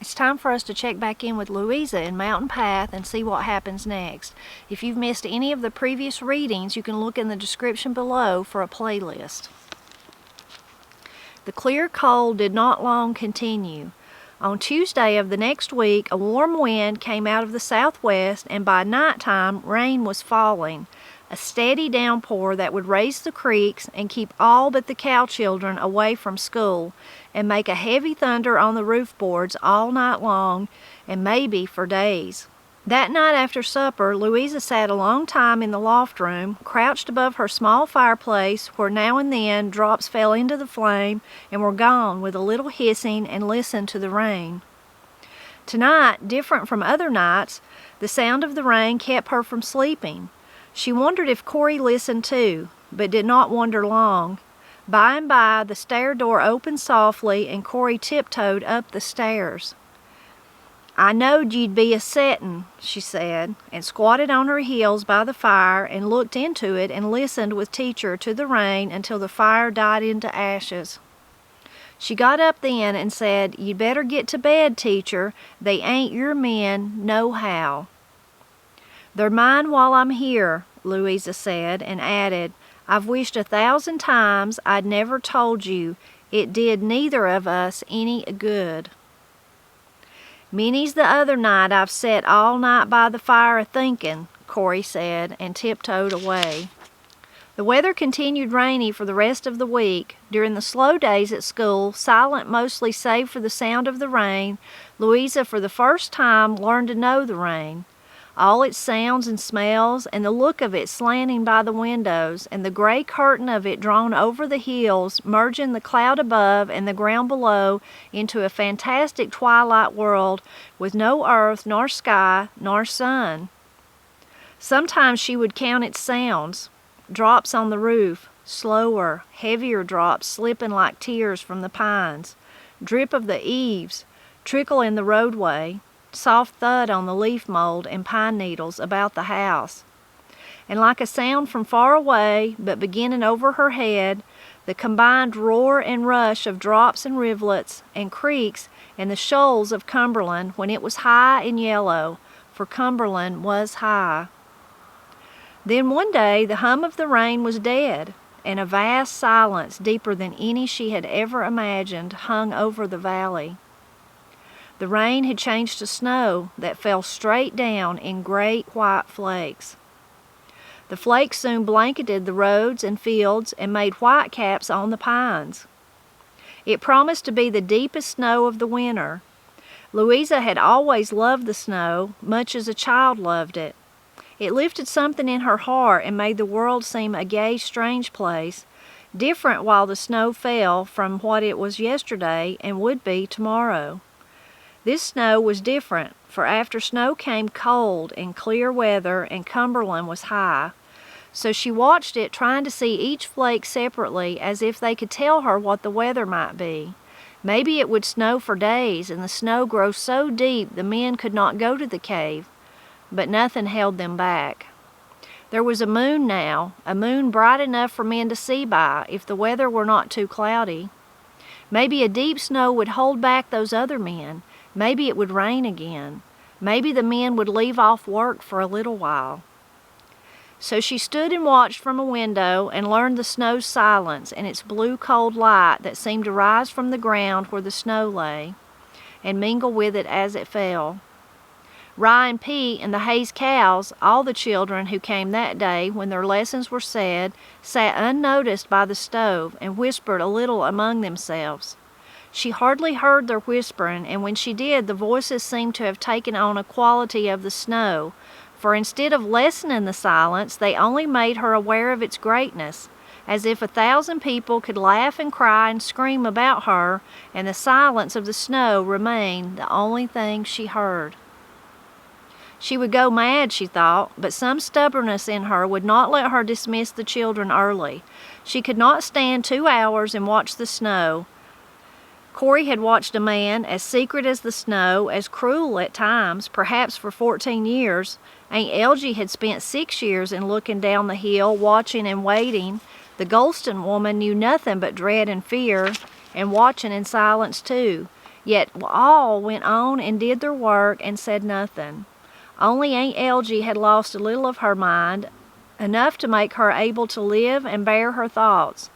It's time for us to check back in with Louisa in Mountain Path and see what happens next. If you've missed any of the previous readings, you can look in the description below for a playlist. The clear cold did not long continue. On Tuesday of the next week, a warm wind came out of the southwest, and by nighttime, rain was falling, a steady downpour that would raise the creeks and keep all but the cow children away from school, and make a heavy thunder on the roof boards all night long, and maybe for days. That night after supper, Louisa sat a long time in the loft room, crouched above her small fireplace, where now and then drops fell into the flame and were gone with a little hissing, and listened to the rain. Tonight, different from other nights, the sound of the rain kept her from sleeping. She wondered if Corey listened too, but did not wonder long. By and by, the stair door opened softly, and Corey tiptoed up the stairs. "I knowed you'd be a-settin'," she said, and squatted on her heels by the fire and looked into it and listened with Teacher to the rain until the fire died into ashes. She got up then and said, "You'd better get to bed, Teacher. They ain't your men, nohow." "They're mine while I'm here," Louisa said, and added, "I've wished 1,000 times I'd never told you. It did neither of us any good. Many's the other night I've set all night by the fire a-thinkin'," Corey said, and tiptoed away. The weather continued rainy for the rest of the week. During the slow days at school, silent mostly save for the sound of the rain, Louisa for the first time learned to know the rain. All its sounds and smells, and the look of it slanting by the windows, and the gray curtain of it drawn over the hills, merging the cloud above and the ground below into a fantastic twilight world with no earth, nor sky, nor sun. Sometimes she would count its sounds: drops on the roof, slower, heavier drops slipping like tears from the pines, drip of the eaves, trickle in the roadway, soft thud on the leaf mold and pine needles about the house. And like a sound from far away, but beginning over her head, the combined roar and rush of drops and rivulets and creeks and the shoals of Cumberland when it was high and yellow, for Cumberland was high. Then one day the hum of the rain was dead, and a vast silence, deeper than any she had ever imagined, hung over the valley. The rain had changed to snow that fell straight down in great white flakes. The flakes soon blanketed the roads and fields and made white caps on the pines. It promised to be the deepest snow of the winter. Louisa had always loved the snow, much as a child loved it. It lifted something in her heart and made the world seem a gay, strange place, different while the snow fell from what it was yesterday and would be tomorrow. This snow was different, for after snow came cold and clear weather, and Cumberland was high. So she watched it, trying to see each flake separately, as if they could tell her what the weather might be. Maybe it would snow for days, and the snow grow so deep the men could not go to the cave. But nothing held them back. There was a moon now, a moon bright enough for men to see by, if the weather were not too cloudy. Maybe a deep snow would hold back those other men. Maybe it would rain again. Maybe the men would leave off work for a little while. So she stood and watched from a window and learned the snow's silence and its blue cold light that seemed to rise from the ground where the snow lay, and mingle with it as it fell. Rye and Pete and the Hayes cows, all the children who came that day when their lessons were said, sat unnoticed by the stove and whispered a little among themselves. She hardly heard their whispering, and when she did, the voices seemed to have taken on a quality of the snow, for instead of lessening the silence, they only made her aware of its greatness, as if 1,000 people could laugh and cry and scream about her, and the silence of the snow remained the only thing she heard. She would go mad, she thought, but some stubbornness in her would not let her dismiss the children early. She could not stand 2 hours and watch the snow. Corey had watched a man as secret as the snow, as cruel at times, perhaps for 14 years. Aunt Elgie had spent 6 years in looking down the hill, watching and waiting. The Golston woman knew nothing but dread and fear, and watching in silence too. Yet all went on and did their work and said nothing. Only Aunt Elgie had lost a little of her mind, enough to make her able to live and bear her thoughts.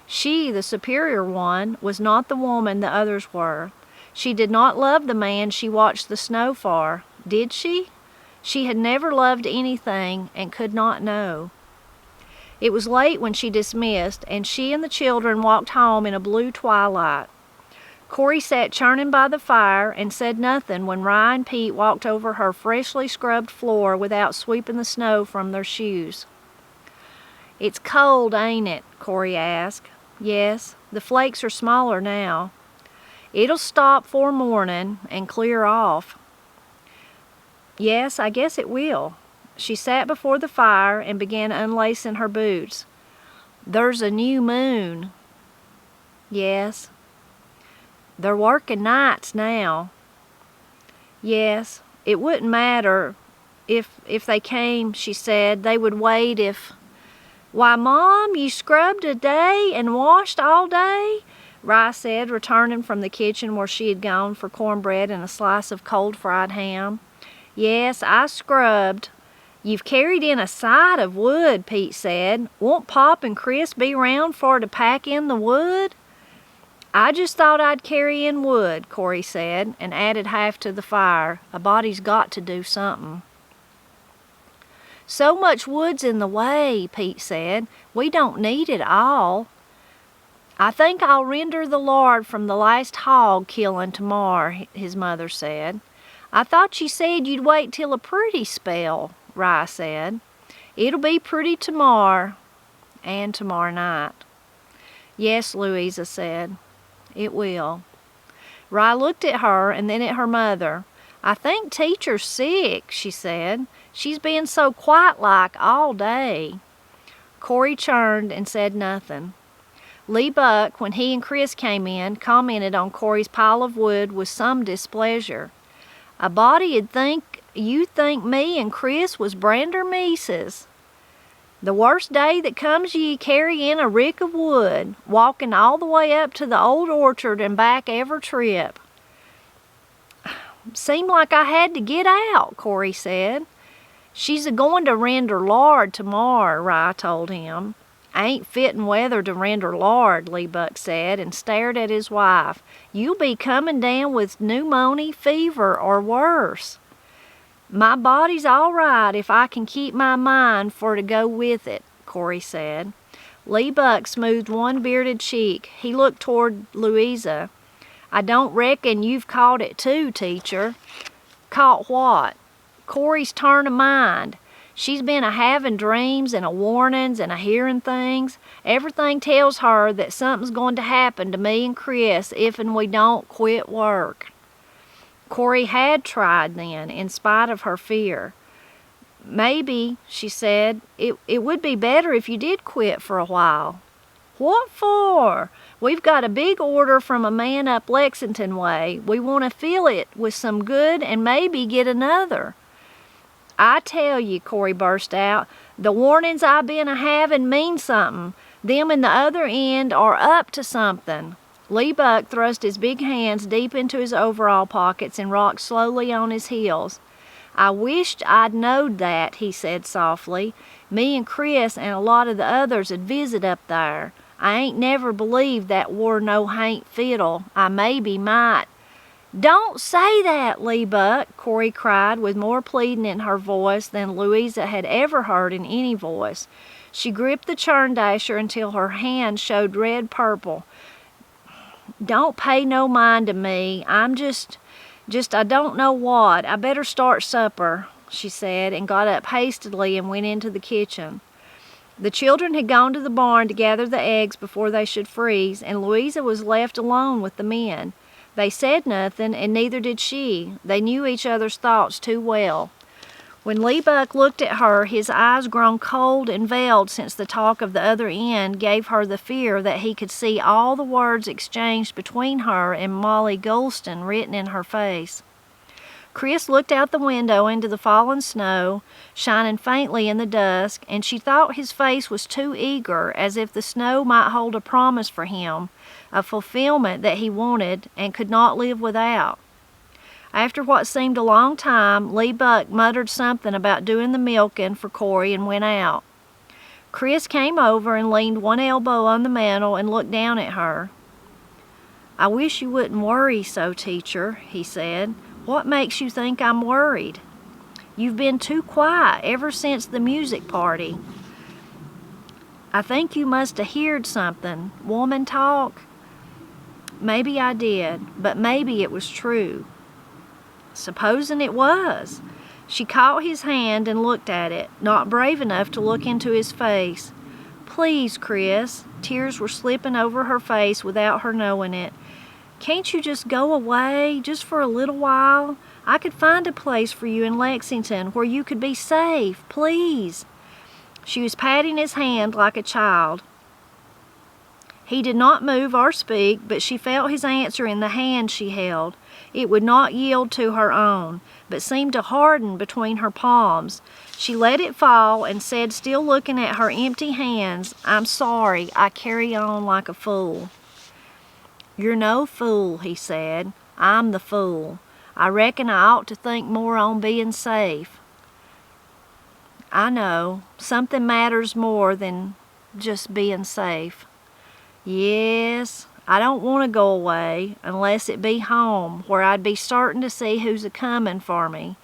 She, the superior one, was not the woman the others were. She did not love the man she watched the snow for, did she? She had never loved anything and could not know. It was late when she dismissed, and she and the children walked home in a blue twilight. Corey sat churning by the fire and said nothing when Rye and Pete walked over her freshly scrubbed floor without sweeping the snow from their shoes. "It's cold, ain't it?" Corey asked. "Yes, the flakes are smaller now." "It'll stop 'fore morning and clear off." "Yes, I guess it will." She sat before the fire and began unlacing her boots. "There's a new moon." "Yes." "They're working nights now." "Yes, it wouldn't matter if they came," she said. "They would wait if—" "Why, Mom, you scrubbed a day and washed all day?" Rye said, returning from the kitchen where she had gone for cornbread and a slice of cold fried ham. "Yes, I scrubbed." "You've carried in a sight of wood," Pete said. "Won't Pop and Chris be round for to pack in the wood?" "I just thought I'd carry in wood," Corey said, and added half to the fire. "A body's got to do something." "So much wood's in the way," Pete said. "We don't need it all." "I think I'll render the lard from the last hog killing tomorrow," his mother said. "I thought you said you'd wait till a pretty spell," Rye said. "It'll be pretty tomorrow and tomorrow night." "Yes," Louisa said, "it will." Rye looked at her and then at her mother. "I think Teacher's sick," she said. "She's been so quiet-like all day." Corey churned and said nothing. Lee Buck, when he and Chris came in, commented on Corey's pile of wood with some displeasure. "A body'd think you'd think me and Chris was Brander Mises. The worst day that comes ye carry in a rick of wood, walking all the way up to the old orchard and back every trip." "Seemed like I had to get out," Corey said. "She's a-going to render lard tomorrow," Rye told him. "Ain't fittin' weather to render lard," Lee Buck said, and stared at his wife. "You'll be comin' down with pneumonia, fever, or worse." "My body's all right if I can keep my mind for to go with it," Corey said. Lee Buck smoothed one bearded cheek. He looked toward Louisa. "I don't reckon you've caught it too, Teacher." "Caught what?" "Corey's turn of mind. She's been a-having dreams and a-warnings and a-hearing things. Everything tells her that something's going to happen to me and Chris if'n we don't quit work." Corey had tried then, in spite of her fear. "Maybe," she said, it would be better if you did quit for a while." "What for?" "We've got a big order from a man up Lexington way. We want to fill it with some good and maybe get another." "I tell you," Corey burst out, "the warnings I been a-having mean something. Them in the other end are up to something." Lee Buck thrust his big hands deep into his overall pockets and rocked slowly on his heels. "I wished I'd knowed that," he said softly. "Me and Chris and a lot of the others 'd visit up there. I ain't never believed that war no hain't fiddle. I maybe might—" "Don't say that, Lee Buck," Corey cried with more pleading in her voice than Louisa had ever heard in any voice. She gripped the churn dasher until her hand showed red-purple. "Don't pay no mind to me. I'm just I don't know what. I better start supper," she said, and got up hastily and went into the kitchen. The children had gone to the barn to gather the eggs before they should freeze, and Louisa was left alone with the men. They said nothing, and neither did she. They knew each other's thoughts too well. When Lee Buck looked at her, his eyes grown cold and veiled since the talk of the other end gave her the fear that he could see all the words exchanged between her and Molly Golston written in her face. Chris looked out the window into the fallen snow, shining faintly in the dusk, and she thought his face was too eager, as if the snow might hold a promise for him, a fulfillment that he wanted and could not live without. After what seemed a long time, Lee Buck muttered something about doing the milking for Cory and went out. Chris came over and leaned one elbow on the mantel and looked down at her. "I wish you wouldn't worry so, teacher," he said. "What makes you think I'm worried? You've been too quiet ever since the music party. I think you must have heard something. Woman talk?" "Maybe I did, but maybe it was true." "Supposing it was?" She caught his hand and looked at it, not brave enough to look into his face. "Please, Chris." Tears were slipping over her face without her knowing it. "Can't you just go away, just for a little while? I could find a place for you in Lexington where you could be safe, please." She was patting his hand like a child. He did not move or speak, but she felt his answer in the hand she held. It would not yield to her own, but seemed to harden between her palms. She let it fall and said, still looking at her empty hands, "I'm sorry, I carry on like a fool." "You're no fool," he said. "I'm the fool. I reckon I ought to think more on being safe." "I know. Something matters more than just being safe." "Yes, I don't want to go away, unless it be home, where I'd be certain to see who's a-comin' for me."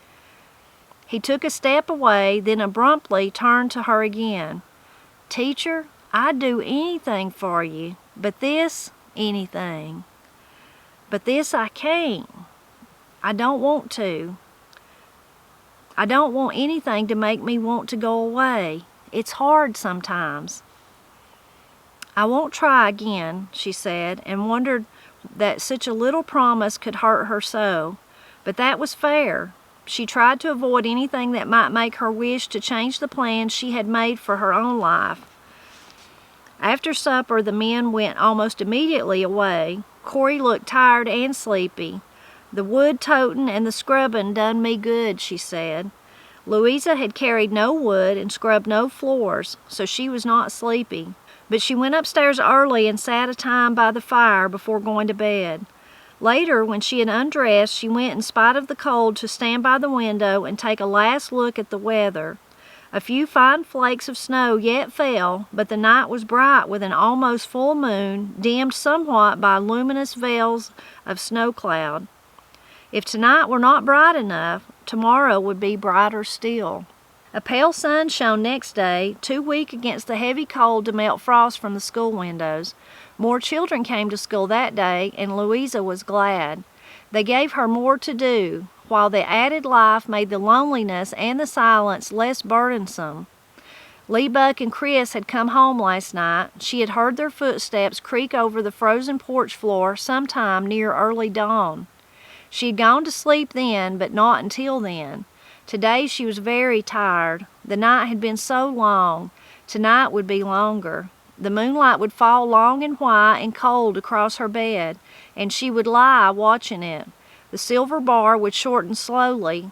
He took a step away, then abruptly turned to her again. "Teacher, I'd do anything for you, but this, anything. But this I can't. I don't want to. I don't want anything to make me want to go away. It's hard sometimes." "I won't try again," she said, and wondered that such a little promise could hurt her so. But that was fair. She tried to avoid anything that might make her wish to change the plans she had made for her own life. After supper, the men went almost immediately away. Cory looked tired and sleepy. "The wood totin' and the scrubbin' done me good," she said. Louisa had carried no wood and scrubbed no floors, so she was not sleepy. But she went upstairs early and sat a time by the fire before going to bed. Later, when she had undressed, she went in spite of the cold to stand by the window and take a last look at the weather. A few fine flakes of snow yet fell, but the night was bright with an almost full moon, dimmed somewhat by luminous veils of snow cloud. If tonight were not bright enough, tomorrow would be brighter still. A pale sun shone next day, too weak against the heavy cold to melt frost from the school windows. More children came to school that day, and Louisa was glad. They gave her more to do, while the added life made the loneliness and the silence less burdensome. Lee Buck and Chris had come home last night. She had heard their footsteps creak over the frozen porch floor sometime near early dawn. She had gone to sleep then, but not until then. Today she was very tired. The night had been so long. Tonight would be longer. The moonlight would fall long and white and cold across her bed, and she would lie watching it. The silver bar would shorten slowly.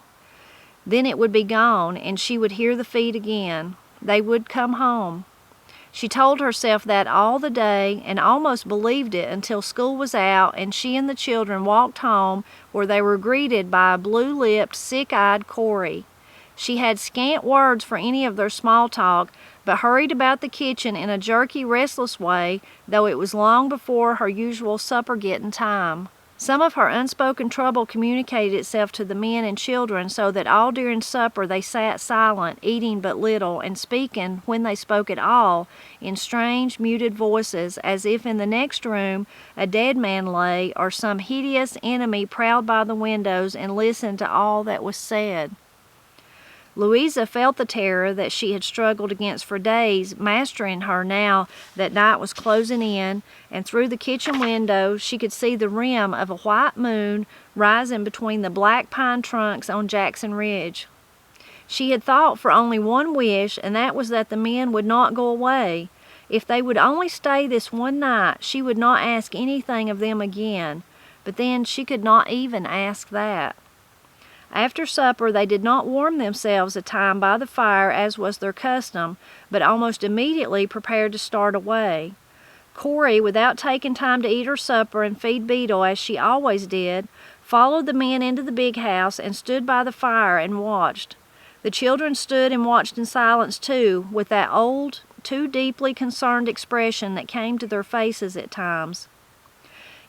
Then it would be gone, and she would hear the feet again. They would come home. She told herself that all the day and almost believed it until school was out and she and the children walked home, where they were greeted by a blue-lipped, sick-eyed Cory. She had scant words for any of their small talk, but hurried about the kitchen in a jerky, restless way, though it was long before her usual supper-getting time. Some of her unspoken trouble communicated itself to the men and children, so that all during supper they sat silent, eating but little, and speaking, when they spoke at all, in strange, muted voices, as if in the next room a dead man lay, or some hideous enemy prowled by the windows and listened to all that was said. Louisa felt the terror that she had struggled against for days mastering her now that night was closing in, and through the kitchen window she could see the rim of a white moon rising between the black pine trunks on Jackson Ridge. She had thought for only one wish, and that was that the men would not go away. If they would only stay this one night, she would not ask anything of them again, but then she could not even ask that. After supper they did not warm themselves a time by the fire as was their custom, but almost immediately prepared to start away. Corey, without taking time to eat her supper and feed Beetle as she always did, followed the men into the big house and stood by the fire and watched. The children stood and watched in silence too, with that old, too deeply concerned expression that came to their faces at times.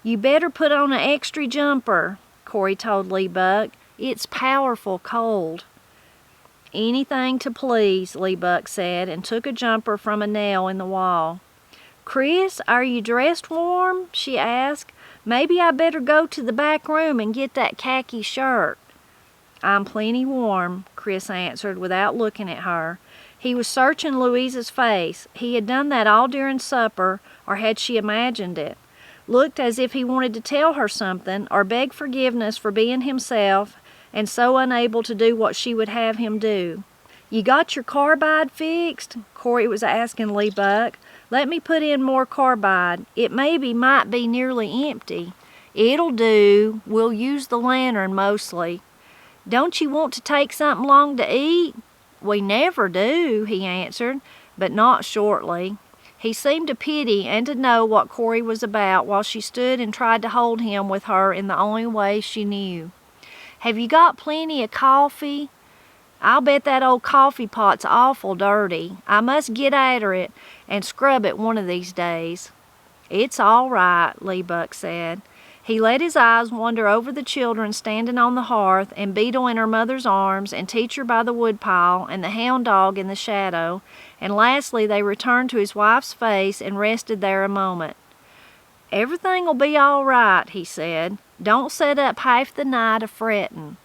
"You better put on an extra jumper," Corey told Lee Buck. "It's powerful cold." "Anything to please," Lee Buck said, and took a jumper from a nail in the wall. "Chris, are you dressed warm?" she asked. "Maybe I better go to the back room and get that khaki shirt." "I'm plenty warm," Chris answered without looking at her. He was searching Louisa's face. He had done that all during supper, or had she imagined it? Looked as if he wanted to tell her something, or beg forgiveness for being himself, and so unable to do what she would have him do. "You got your carbide fixed?" Corey was asking Lee Buck. "Let me put in more carbide. It might be nearly empty." "It'll do. We'll use the lantern mostly." "Don't you want to take something long to eat?" "We never do," he answered, but not shortly. He seemed to pity and to know what Corey was about while she stood and tried to hold him with her in the only way she knew. "Have you got plenty of coffee?" "I'll bet that old coffee pot's awful dirty. I must get after it and scrub it one of these days." "It's all right," Lee Buck said. He let his eyes wander over the children standing on the hearth, and Beetle in her mother's arms, and Teacher by the woodpile, and the hound dog in the shadow, and lastly they returned to his wife's face and rested there a moment. "Everything'll be all right," he said. "Don't set up half the night a-frettin'."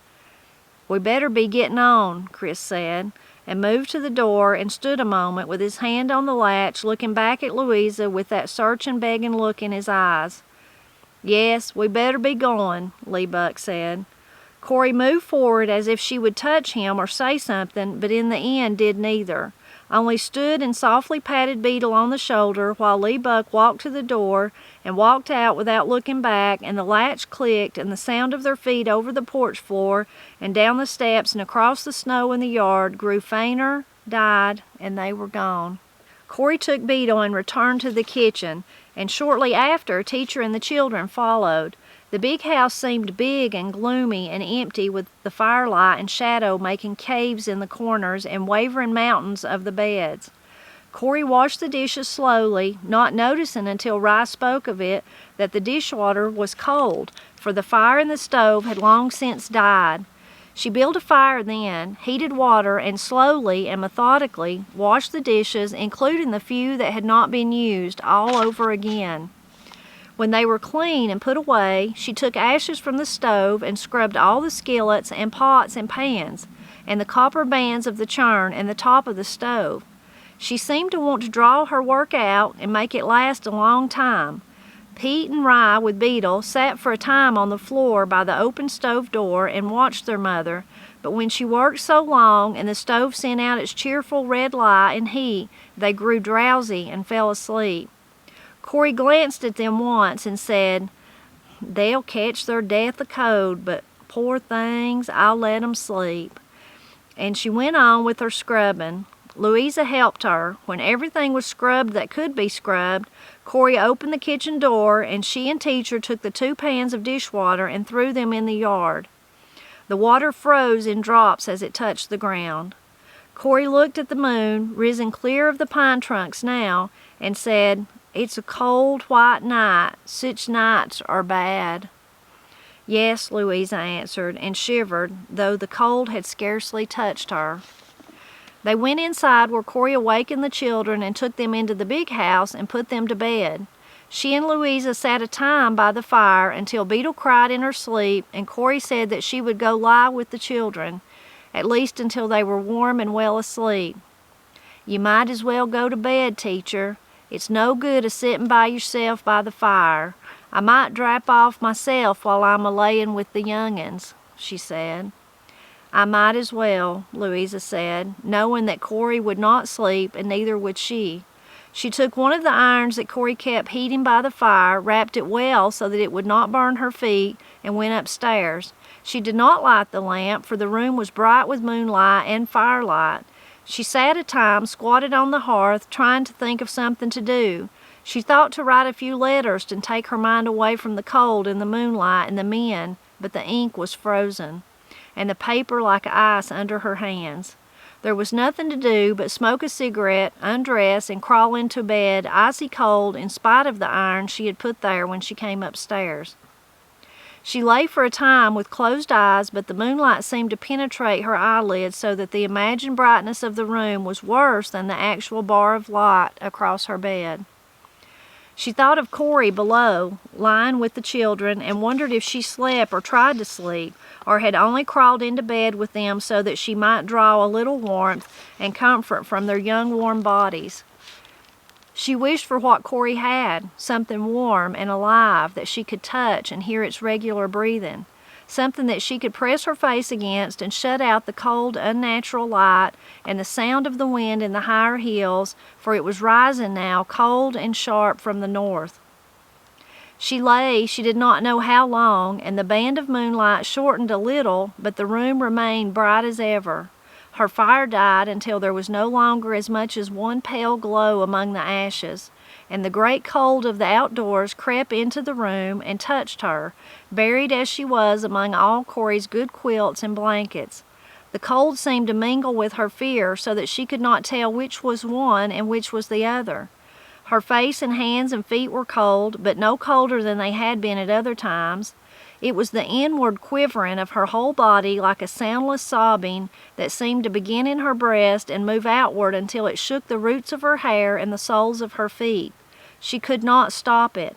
"We better be getting on," Chris said, and moved to the door and stood a moment with his hand on the latch, looking back at Louisa with that searching, begging look in his eyes. "Yes, we better be going," Lee Buck said. Corey moved forward as if she would touch him or say something, but in the end did neither, only stood and softly patted Beetle on the shoulder while Lee Buck walked to the door and walked out without looking back, and the latch clicked and the sound of their feet over the porch floor and down the steps and across the snow in the yard grew fainter, died, and they were gone. Corey took Beetle and returned to the kitchen, and shortly after, Teacher and the children followed. The big house seemed big and gloomy and empty, with the firelight and shadow making caves in the corners and wavering mountains of the beds. Corey washed the dishes slowly, not noticing until Rye spoke of it that the dishwater was cold, for the fire in the stove had long since died. She built a fire then, heated water, and slowly and methodically washed the dishes, including the few that had not been used, all over again. When they were clean and put away, she took ashes from the stove and scrubbed all the skillets and pots and pans, and the copper bands of the churn and the top of the stove. She seemed to want to draw her work out and make it last a long time. Pete and Rye, with Beetle, sat for a time on the floor by the open stove door and watched their mother, but when she worked so long and the stove sent out its cheerful red light and heat, they grew drowsy and fell asleep. Corey glanced at them once and said, "They'll catch their death of cold, but poor things, I'll let 'em sleep." And she went on with her scrubbing. Louisa helped her. When everything was scrubbed that could be scrubbed, Corey opened the kitchen door, and she and Teacher took the 2 pans of dishwater and threw them in the yard. The water froze in drops as it touched the ground. Corey looked at the moon, risen clear of the pine trunks now, and said, "It's a cold, white night. Such nights are bad." "Yes," Louisa answered, and shivered, though the cold had scarcely touched her. They went inside, where Corey awakened the children and took them into the big house and put them to bed. She and Louisa sat a time by the fire until Beetle cried in her sleep, and Corey said that she would go lie with the children, at least until they were warm and well asleep. "You might as well go to bed, Teacher. It's no good a-sitting by yourself by the fire. I might drap off myself while I'm a-layin' with the young'uns," she said. "I might as well," Louisa said, knowing that Corey would not sleep, and neither would she. She took one of the irons that Corey kept heating by the fire, wrapped it well so that it would not burn her feet, and went upstairs. She did not light the lamp, for the room was bright with moonlight and firelight. She sat a time, squatted on the hearth, trying to think of something to do. She thought to write a few letters to take her mind away from the cold and the moonlight and the men, but the ink was frozen, and the paper like ice under her hands. There was nothing to do but smoke a cigarette, undress, and crawl into bed, icy cold, in spite of the iron she had put there when she came upstairs. She lay for a time with closed eyes, but the moonlight seemed to penetrate her eyelids so that the imagined brightness of the room was worse than the actual bar of light across her bed. She thought of Corey below, lying with the children, and wondered if she slept or tried to sleep, or had only crawled into bed with them so that she might draw a little warmth and comfort from their young warm bodies. She wished for what Corey had, something warm and alive that she could touch and hear its regular breathing, something that she could press her face against and shut out the cold, unnatural light and the sound of the wind in the higher hills, for it was rising now, cold and sharp from the north. She lay, she did not know how long, and the band of moonlight shortened a little, but the room remained bright as ever. Her fire died until there was no longer as much as one pale glow among the ashes, and the great cold of the outdoors crept into the room and touched her, buried as she was among all Corey's good quilts and blankets. The cold seemed to mingle with her fear so that she could not tell which was one and which was the other. Her face and hands and feet were cold, but no colder than they had been at other times. It was the inward quivering of her whole body like a soundless sobbing that seemed to begin in her breast and move outward until it shook the roots of her hair and the soles of her feet. She could not stop it.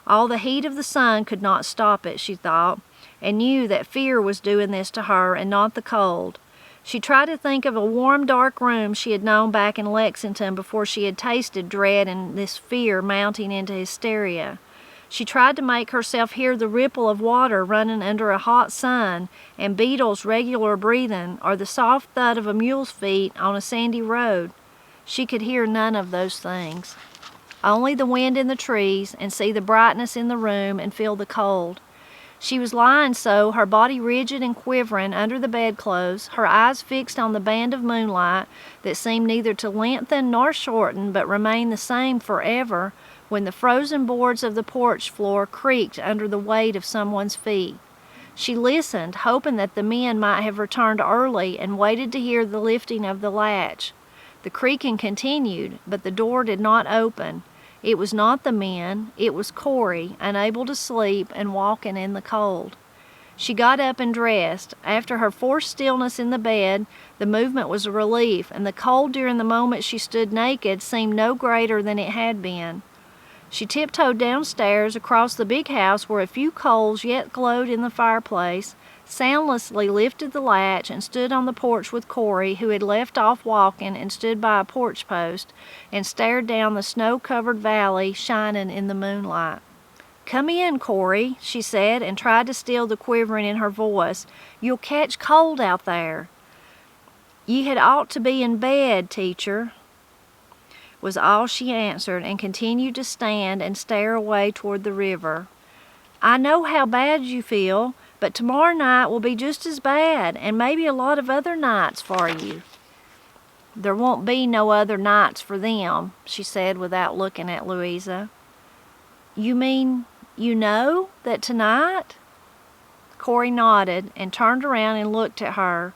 All the heat of the sun could not stop it, she thought, and knew that fear was doing this to her and not the cold. She tried to think of a warm, dark room she had known back in Lexington before she had tasted dread and this fear mounting into hysteria. She tried to make herself hear the ripple of water running under a hot sun and beetles' regular breathing or the soft thud of a mule's feet on a sandy road. She could hear none of those things. Only the wind in the trees and see the brightness in the room and feel the cold. She was lying so, her body rigid and quivering under the bedclothes, her eyes fixed on the band of moonlight that seemed neither to lengthen nor shorten but remain the same forever, when the frozen boards of the porch floor creaked under the weight of someone's feet. She listened, hoping that the men might have returned early, and waited to hear the lifting of the latch. The creaking continued, but the door did not open. It was not the men, it was Corey, unable to sleep and walking in the cold. She got up and dressed. After her forced stillness in the bed, the movement was a relief, and the cold during the moment she stood naked seemed no greater than it had been. She tiptoed downstairs across the big house where a few coals yet glowed in the fireplace, soundlessly lifted the latch, and stood on the porch with Corey, who had left off walking and stood by a porch post and stared down the snow-covered valley shining in the moonlight. "Come in, Corey," she said, and tried to still the quivering in her voice. "You'll catch cold out there." "You had ought to be in bed, teacher," was all she answered, and continued to stand and stare away toward the river. "I know how bad you feel, but tomorrow night will be just as bad, and maybe a lot of other nights for you." "There won't be no other nights for them," she said without looking at Louisa. "You mean you know that tonight?" Corey nodded and turned around and looked at her.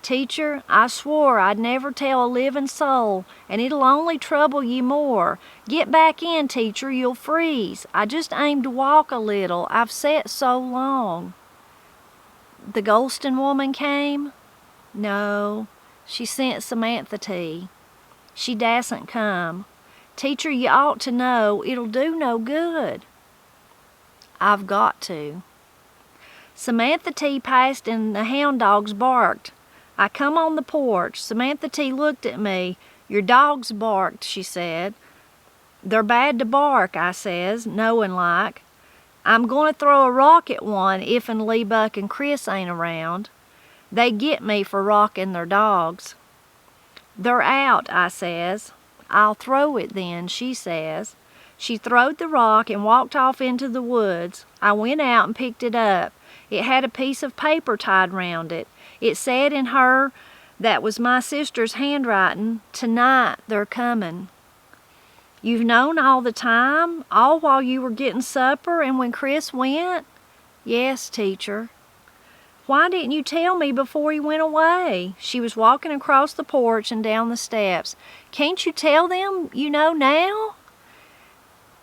"Teacher, I swore I'd never tell a living soul, and it'll only trouble ye more. Get back in, teacher, you'll freeze. I just aim to walk a little. I've sat so long." "The Golston woman came?" "No, she sent Samantha tea. She dasn't come. Teacher, you ought to know it'll do no good." "I've got to." "Samantha T passed and the hound dogs barked. I come on the porch. Samantha T looked at me. 'Your dogs barked,' she said. 'They're bad to bark,' I says, knowin' like. 'I'm goin' to throw a rock at one if'n Lee Buck and Chris ain't around. They git me for rockin' their dogs.' 'They're out,' I says. 'I'll throw it then,' she says. She throwed the rock and walked off into the woods. I went out and picked it up. It had a piece of paper tied round it. It said in her, that was my sister's handwriting, 'Tonight they're comin'.'" You've known all the time, all while you were getting supper and when Chris went?" "Yes, teacher." "Why didn't you tell me before he went away?" She was walking across the porch and down the steps. "Can't you tell them you know now?"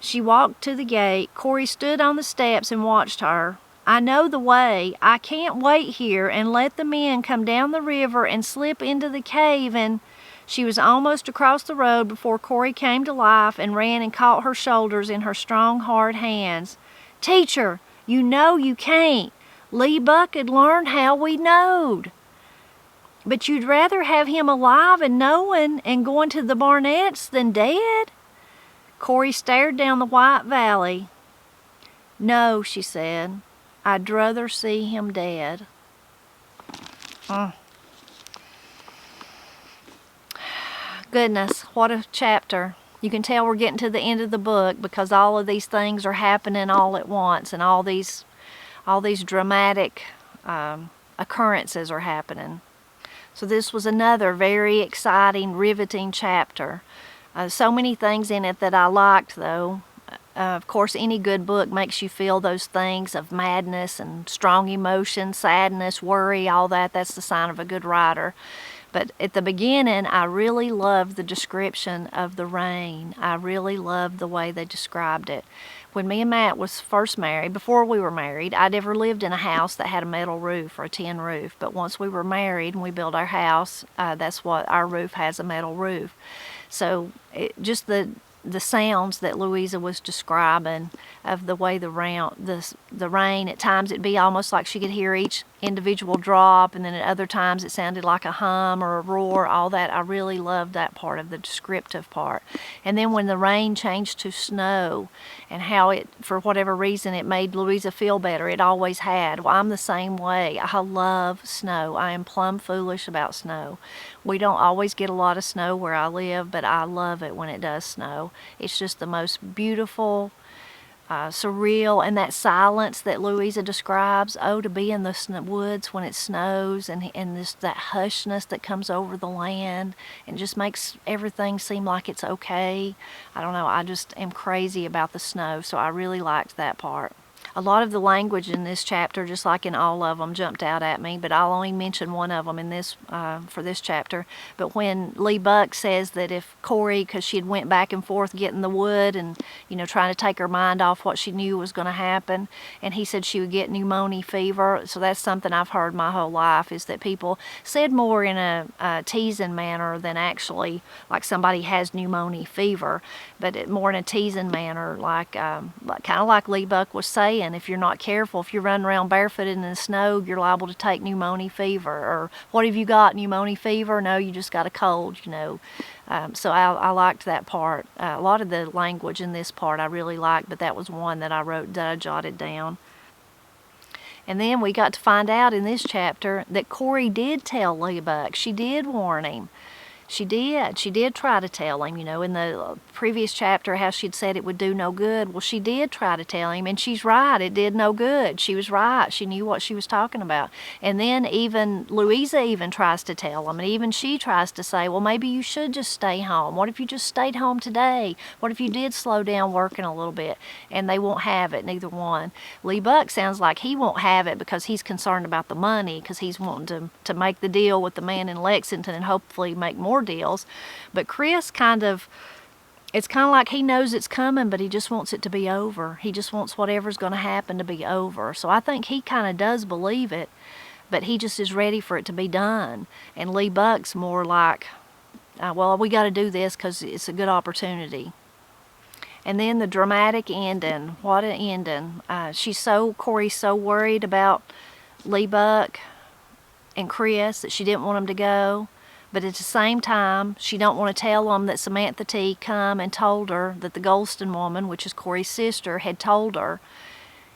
She walked to the gate. Corey stood on the steps and watched her. "I know the way. I can't wait here and let the men come down the river and slip into the cave and—" She was almost across the road before Corey came to life and ran and caught her shoulders in her strong, hard hands. "Teacher, you know you can't. Lee Buck had learned how we knowed." "But you'd rather have him alive and knowing and going to the Barnetts than dead?" Corey stared down the white valley. "No," she said. "I'd rather see him dead." Goodness, what a chapter. You can tell we're getting to the end of the book because all of these things are happening all at once and all these dramatic occurrences are happening. So this was another very exciting, riveting chapter. So many things in it that I liked, though. Of course, any good book makes you feel those things of madness and strong emotion, sadness, worry, all that. That's the sign of a good writer. But at the beginning, I really loved the description of the rain. I really loved the way they described it. When me and Matt was first married, before we were married, I'd never lived in a house that had a metal roof or a tin roof. But once we were married and we built our house, that's what our roof has, a metal roof. So just the sounds that Louisa was describing of the way the rain, at times it'd be almost like she could hear each individual drop, and then at other times it sounded like a hum or a roar, all that. I really loved that part of the descriptive part. And then when the rain changed to snow and how it, for whatever reason, it made Louisa feel better. It always had. Well, I'm the same way. I love snow. I am plumb foolish about snow. We don't always get a lot of snow where I live, but I love it when it does snow. It's just the most beautiful, surreal, and that silence that Louisa describes. Oh, to be in the woods when it snows, and that hushness that comes over the land and just makes everything seem like it's okay. I don't know, I just am crazy about the snow, so I really liked that part. A lot of the language in this chapter, just like in all of them, jumped out at me, but I'll only mention one of them in this for this chapter. But when Lee Buck says that if Corey, because she had went back and forth getting the wood and, you know, trying to take her mind off what she knew was going to happen, and he said she would get pneumonia fever. So that's something I've heard my whole life, is that people said more in a teasing manner than actually like somebody has pneumonia fever, but more in a teasing manner, like kind of like Lee Buck was saying. If you're not careful, if you're running around barefooted in the snow, you're liable to take pneumonia fever. Or what have you got, pneumonia fever? No, you just got a cold, you know. So I liked that part. A lot of the language in this part I really liked, but that was one that I jotted down. And then we got to find out in this chapter that Corey did tell Lee Buck. She did warn him. She did try to tell him, you know, in the previous chapter how she'd said it would do no good. Well, she did try to tell him, and she's right, it did no good. She was right, she knew what she was talking about. And then even Louisa even tries to tell him, and even she tries to say, well, maybe you should just stay home. What if you just stayed home today? What if you did slow down working a little bit? And they won't have it, neither one. Lee Buck sounds like he won't have it because he's concerned about the money, because he's wanting to make the deal with the man in Lexington and hopefully make more deals. But Chris it's kind of like he knows it's coming, but he just wants it to be over. He just wants whatever's going to happen to be over. So I think he kind of does believe it, but he just is ready for it to be done. And Lee Buck's more like, well, we got to do this because it's a good opportunity. And then the dramatic ending. What an ending. Corey's so worried about Lee Buck and Chris that she didn't want him to go. But at the same time, she don't want to tell them that Samantha T come and told her that the Golston woman, which is Corey's sister, had told her,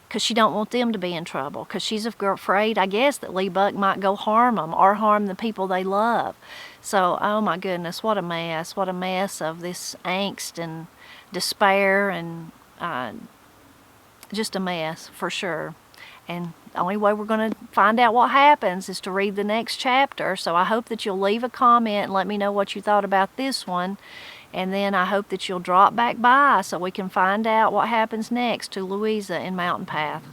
because she don't want them to be in trouble, because she's afraid, I guess, that Lee Buck might go harm them or harm the people they love. So, oh my goodness, what a mess of this angst and despair, and just a mess for sure. And the only way we're going to find out what happens is to read the next chapter. So I hope that you'll leave a comment and let me know what you thought about this one. And then I hope that you'll drop back by so we can find out what happens next to Louisa in Mountain Path.